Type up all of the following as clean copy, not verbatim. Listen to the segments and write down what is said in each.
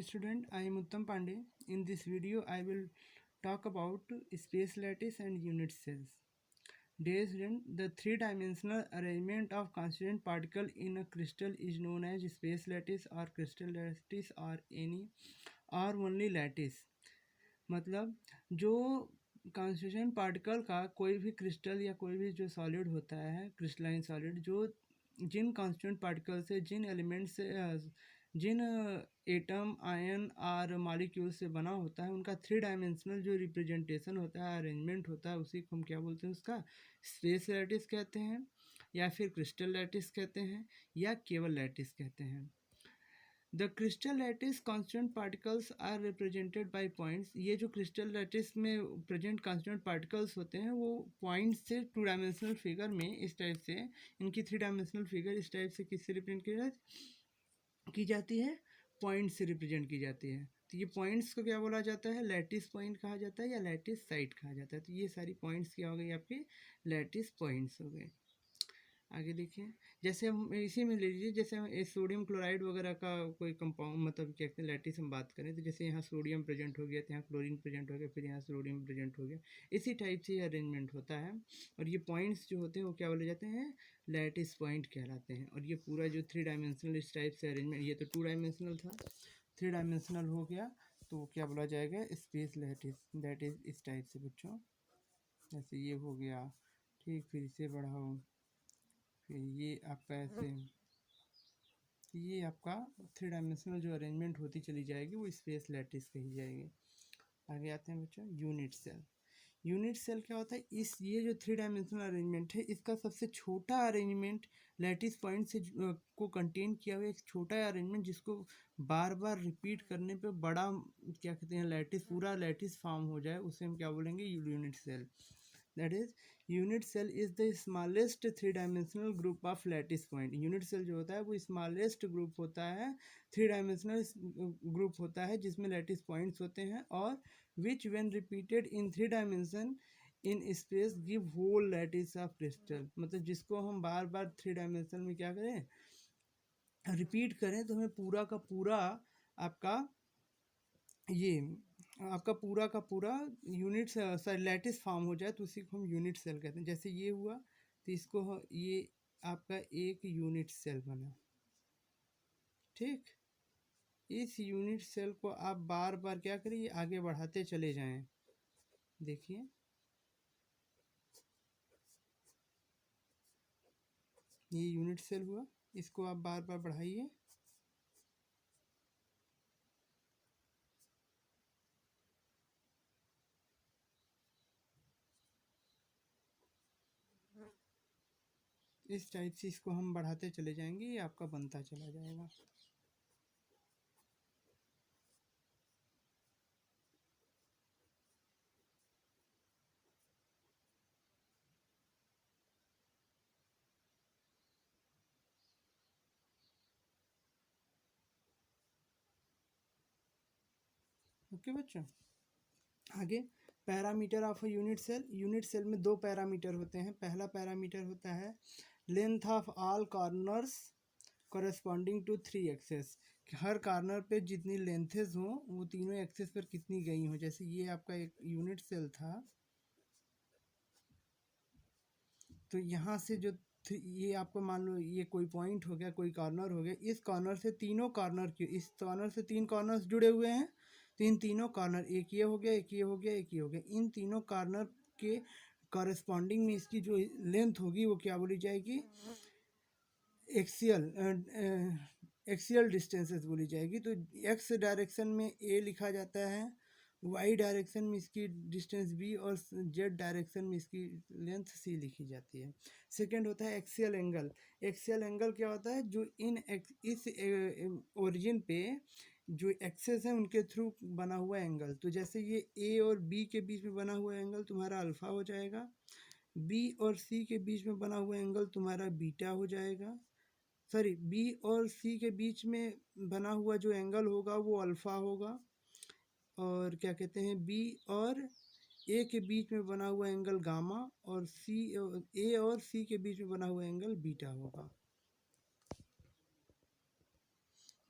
Hello student, I am Uttam Pandey. In this video, I will talk about space lattice and unit cells. Dear student, the three-dimensional arrangement of constituent particle in a crystal is known as space lattice or crystal lattice or any or only lattice. मतलब जो constitution particle का कोई भी crystal या कोई भी जो solid होता है क्रिस्टलाइन सॉलिड जो जिन कॉन्स्टिट्यूंट पार्टिकल से जिन एलिमेंट से जिन एटम आयन और मॉलिक्यूल से बना होता है उनका थ्री डायमेंशनल जो रिप्रेजेंटेशन होता है अरेंजमेंट होता है उसी को हम क्या बोलते हैं उसका स्पेस लैटिस कहते हैं या फिर क्रिस्टल लैटिस कहते हैं या केवल लैटिस कहते हैं। The crystal lattice constant particles are represented by points. ये जो क्रिस्टल लैटिस में प्रेजेंट कॉन्स्टेंट पार्टिकल्स होते हैं वो पॉइंट्स से टू डायमेंशनल फिगर में इस टाइप से इनकी थ्री डायमेंशनल फिगर इस टाइप से किससे रिप्रेजेंट की जाती है, पॉइंट से रिप्रेजेंट की जाती है। तो ये पॉइंट्स को क्या बोला जाता है, लैटिस पॉइंट कहा जाता है या लैटिस साइट कहा जाता है। तो ये सारी पॉइंट्स क्या हो गई आपके लैटिस पॉइंट्स हो गए। आगे देखिए, जैसे हम इसी में ले लीजिए, जैसे हम सोडियम क्लोराइड वगैरह का कोई कंपाउंड मतलब क्या कहते हैं लैटिस हम बात करें तो जैसे यहाँ सोडियम प्रेजेंट हो गया तो यहाँ क्लोरीन प्रेजेंट हो गया फिर यहाँ सोडियम प्रेजेंट हो गया, इसी टाइप से अरेंजमेंट होता है। और ये पॉइंट्स जो होते हैं वो क्या बोले जाते हैं, लैटिस पॉइंट कहलाते हैं। और ये पूरा जो थ्री डायमेंशनल इस टाइप से अरेंजमेंट, ये तो टू डायमेंशनल था, थ्री डायमेंशनल हो गया तो क्या बोला जाएगा, स्पेस लैटिस। दैट इज इस टाइप से बच्चों, जैसे ये हो गया, ठीक, फिर इसे बढ़ाओ, फिर ये आपका ऐसे, ये आपका थ्री डायमेंशनल जो अरेंजमेंट होती चली जाएगी वो स्पेस लैटिस कही जाएगी। आगे आते हैं बच्चों, यूनिट सेल। यूनिट सेल क्या होता है, इस ये जो थ्री डायमेंशनल अरेंजमेंट है इसका सबसे छोटा अरेंजमेंट लैटिस पॉइंट से को कंटेन किया हुआ एक छोटा अरेंजमेंट जिसको बार बार रिपीट करने पे बड़ा क्या कहते हैं लैटिस, पूरा लैटिस फॉर्म हो जाए, उसे हम क्या बोलेंगे, unit cell. That is unit cell is the smallest three dimensional group of lattice point. Unit cell जो होता है वो स्मॉलेस्ट ग्रुप होता है, थ्री डायमेंशनल ग्रुप होता है जिसमें लैटिस पॉइंट्स होते हैं और which when repeated in three dimension in space give whole lattice of crystal. मतलब जिसको हम बार बार थ्री डायमेंशन में क्या करें, रिपीट करें तो हमें पूरा का पूरा आपका ये आपका पूरा का पूरा यूनिट लैटिस फॉर्म हो जाए तो उसी को हम यूनिट सेल कहते हैं। जैसे ये हुआ तो इसको ये आपका एक यूनिट सेल बना, ठीक। इस यूनिट सेल को आप बार बार क्या करिए, आगे बढ़ाते चले जाएं। देखिए ये यूनिट सेल हुआ, इसको आप बार बार बढ़ाइए, इस टाइप से इसको हम बढ़ाते चले जाएंगे, ये आपका बनता चला जाएगा। ओके बच्चों, आगे parameter of unit cell. Unit cell में दो पैरामीटर होते हैं। पहला पैरामीटर होता है length of all corners corresponding to three axes. हर कॉर्नर पे जितनी लेंथेज हों वो तीनों एक्सेस पर कितनी गई हों। जैसे ये आपका एक यूनिट सेल था तो यहाँ से जो ये आपको मान लो ये कोई पॉइंट हो गया, कोई कॉर्नर हो गया, इस कॉर्नर से तीनों कॉर्नर के, इस कॉर्नर से तीन कॉर्नर्स जुड़े हुए हैं तो इन तीनों कॉर्नर, एक ये हो गया, एक ये हो गया, एक ये हो गया, इन तीनों कॉर्नर के कॉरेस्पॉन्डिंग में इसकी जो लेंथ होगी वो क्या बोली जाएगी, एक्सियल एक्सियल डिस्टेंसेस बोली जाएगी। तो एक्स डायरेक्शन में ए लिखा जाता है, वाई डायरेक्शन में इसकी डिस्टेंस बी और जेड डायरेक्शन में इसकी लेंथ सी लिखी जाती है। सेकंड होता है एक्सियल एंगल। एक्सियल एंगल क्या होता है, जो इस ओरिजिन पे जो एक्सेस है उनके थ्रू बना हुआ एंगल। तो जैसे ये ए और बी के बीच में बना हुआ एंगल तुम्हारा अल्फ़ा हो जाएगा, बी और सी के बीच में बना हुआ एंगल तुम्हारा बीटा हो जाएगा, सॉरी बी और सी के बीच में बना हुआ जो एंगल होगा वो अल्फ़ा होगा, और क्या कहते हैं बी और ए के बीच में बना हुआ एंगल गामा, और ए और सी के बीच में बना हुआ एंगल बीटा होगा।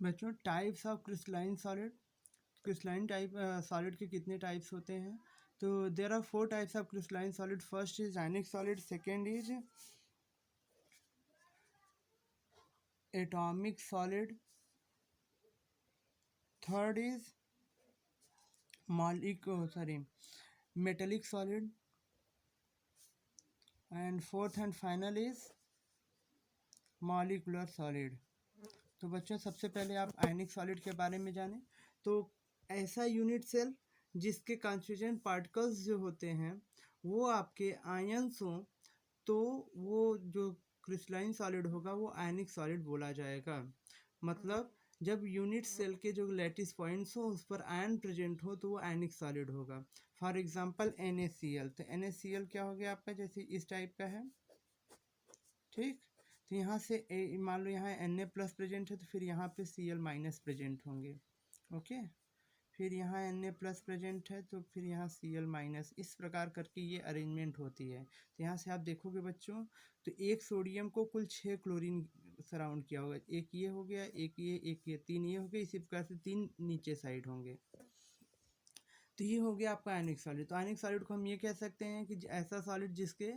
बच्चों types of crystalline solid, crystalline type solid के कितने टाइप्स होते हैं? तो there are 4 types of crystalline solid. First is ionic solid, second is atomic solid, third is metallic solid, and fourth and final is molecular solid. तो बच्चों सबसे पहले आप आयनिक सॉलिड के बारे में जानें. तो ऐसा यूनिट सेल जिसके कॉन्स्टिट्यूएंट पार्टिकल्स जो होते हैं वो आपके आयंस हों, तो वो जो क्रिस्टलाइन सॉलिड होगा वो आयनिक सॉलिड बोला जाएगा. मतलब जब यूनिट सेल के जो लैटिस पॉइंट्स हो उस पर आयन प्रेजेंट हो तो वो आयनिक सॉलिड होगा. For example NaCl. तो NaCl क्या हो गया आपका, जैसे इस टाइप का है. ठीक, तो यहाँ से मान लो यहाँ Na प्लस प्रेजेंट है तो फिर यहाँ पे Cl माइनस प्रेजेंट होंगे. ओके, फिर यहाँ Na प्लस प्रेजेंट है तो फिर यहाँ Cl माइनस. इस प्रकार करके ये अरेंजमेंट होती है. तो यहाँ से आप देखोगे बच्चों, तो एक सोडियम को कुल 6 क्लोरीन सराउंड किया होगा. एक ये हो गया, एक ये 3 ये हो गया. इसी प्रकार से 3 नीचे साइड होंगे. तो ये हो गया आपका आयनिक सॉलिड. तो आयनिक सॉलिड को हम ये कह सकते हैं कि ऐसा सॉलिड जिसके,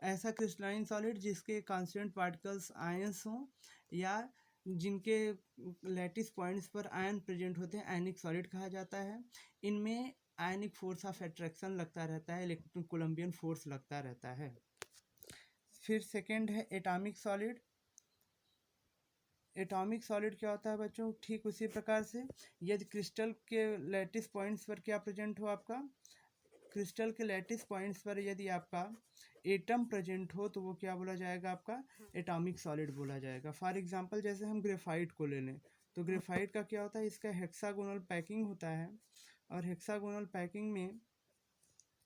ऐसा क्रिस्टलाइन सॉलिड जिसके कांस्टेंट पार्टिकल्स आयंस हों या जिनके लैटिस पॉइंट्स पर आयन प्रेजेंट होते हैं, आयनिक सॉलिड कहा जाता है. इनमें आयनिक फोर्स ऑफ अट्रैक्शन लगता रहता है, इलेक्ट्रॉन कोलम्बियन फोर्स लगता रहता है. फिर सेकेंड है एटॉमिक सॉलिड. एटॉमिक सॉलिड क्या होता है बच्चों, ठीक उसी प्रकार से यदि क्रिस्टल के लैटिस पॉइंट्स पर क्या प्रेजेंट हो, आपका क्रिस्टल के लैटिस पॉइंट्स पर यदि आपका एटम प्रेजेंट हो तो वो क्या बोला जाएगा, आपका एटॉमिक सॉलिड बोला जाएगा. फॉर एग्जांपल जैसे हम ग्रेफाइट को ले लें, तो ग्रेफाइट का क्या होता है, इसका हेक्सागोनल पैकिंग होता है. और हेक्सागोनल पैकिंग में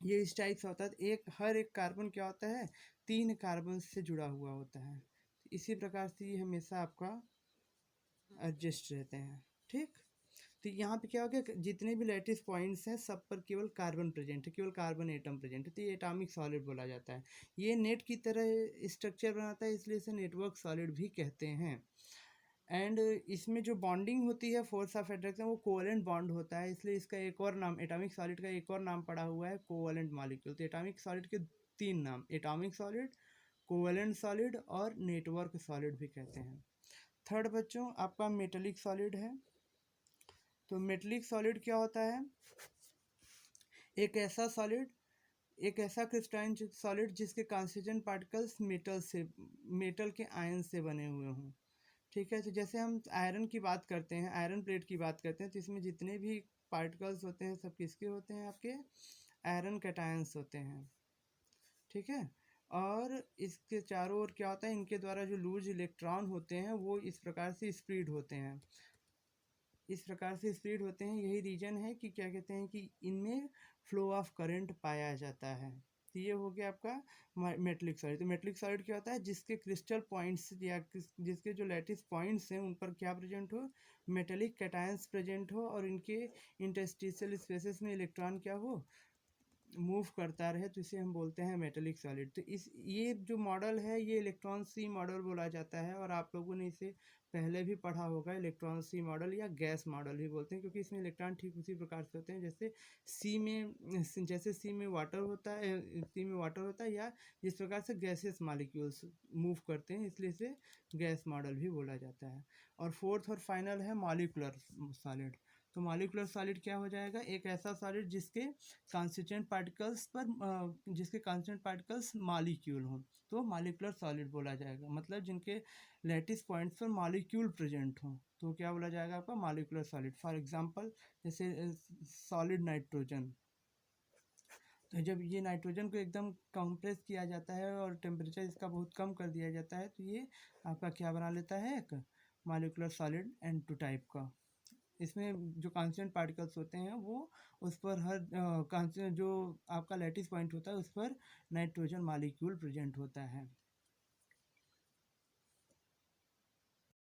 ये इस टाइप से होता है. हर एक कार्बन क्या होता है, 3 कार्बन से जुड़ा हुआ होता है. इसी प्रकार से ये हमेशा आपका एडजस्ट रहते हैं. ठीक, तो यहाँ पे क्या हो गया, जितने भी लैटिस पॉइंट्स हैं सब पर केवल कार्बन प्रेजेंट है, केवल कार्बन एटम प्रेजेंट है. तो ये एटॉमिक सॉलिड बोला जाता है. ये नेट की तरह स्ट्रक्चर बनाता है, इसलिए इसे नेटवर्क सॉलिड भी कहते हैं. एंड इसमें जो बॉन्डिंग होती है, फोर्स ऑफ अट्रैक्शन, वो कोवलेंट बॉन्ड होता है. इसलिए इसका एक और नाम, एटॉमिक सॉलिड का एक और नाम पड़ा हुआ है, कोवलेंट मॉलिक्यूल. तो एटॉमिक सॉलिड के 3 नाम, एटॉमिक सॉलिड, कोवलेंट सॉलिड और नेटवर्क सॉलिड भी कहते हैं. थर्ड बच्चों आपका मेटेलिक सॉलिड है. तो मेटेलिक सॉलिड क्या होता है, एक ऐसा सॉलिड, एक ऐसा क्रिस्टलाइन सॉलिड जिसके कॉन्स्टिट्यूएंट पार्टिकल्स मेटल के आयन से बने हुए हों. ठीक है, तो जैसे हम आयरन की बात करते हैं, आयरन प्लेट की बात करते हैं, तो इसमें जितने भी पार्टिकल्स होते हैं सब किसके होते हैं, आपके आयरन कैटायंस होते हैं. ठीक है, और इसके चारों ओर क्या होता है, इनके द्वारा जो लूज इलेक्ट्रॉन होते हैं वो इस प्रकार से स्प्रेड होते हैं, इस प्रकार से स्प्रेड होते हैं. यही रीजन है कि क्या कहते हैं कि इनमें फ्लो ऑफ करंट पाया जाता है. तो ये हो गया आपका मेटेलिक सॉलिड. तो मेटेलिक सॉलिड क्या होता है, जिसके क्रिस्टल पॉइंट्स या जिसके जो लैटिस पॉइंट्स हैं उन पर क्या प्रेजेंट हो, मेटेलिक कैटायंस प्रेजेंट हो, और इनके इंटरस्टिशियल स्पेसेस में इलेक्ट्रॉन क्या हो, मूव करता रहे, तो इसे हम बोलते हैं मेटेलिक सॉलिड. तो ये जो मॉडल है ये इलेक्ट्रॉन सी मॉडल बोला जाता है, और आप लोगों ने इसे पहले भी पढ़ा होगा, इलेक्ट्रॉन सी मॉडल या गैस मॉडल भी बोलते हैं, क्योंकि इसमें इलेक्ट्रॉन ठीक उसी प्रकार से होते हैं जैसे सी में वाटर होता है, या जिस प्रकार से गैसेस मॉलिक्यूल्स मूव करते हैं, इसलिए इसे गैस मॉडल भी बोला जाता है. और फोर्थ और फाइनल है मॉलिक्यूलर सॉलिड. तो मॉलिक्यूलर सॉलिड क्या हो जाएगा, एक ऐसा सॉलिड जिसके कांस्टिट्यूएंट पार्टिकल्स मॉलिक्यूल हों, तो मॉलिक्यूलर सॉलिड बोला जाएगा. मतलब जिनके लैटिस पॉइंट्स पर मॉलिक्यूल प्रेजेंट हों तो क्या बोला जाएगा, आपका मॉलिक्यूलर सॉलिड. फॉर एग्जांपल जैसे सॉलिड नाइट्रोजन. तो जब ये नाइट्रोजन को एकदम कंप्रेस किया जाता है और टेम्परेचर इसका बहुत कम कर दिया जाता है, तो ये आपका क्या बना लेता है, एक मॉलिक्यूलर सॉलिड N2 टाइप का. इसमें जो कांस्टेंट पार्टिकल्स होते हैं वो उस पर हर कांस्टेंट जो आपका लैटिस पॉइंट होता है उस पर नाइट्रोजन मॉलिक्यूल प्रेजेंट होता है.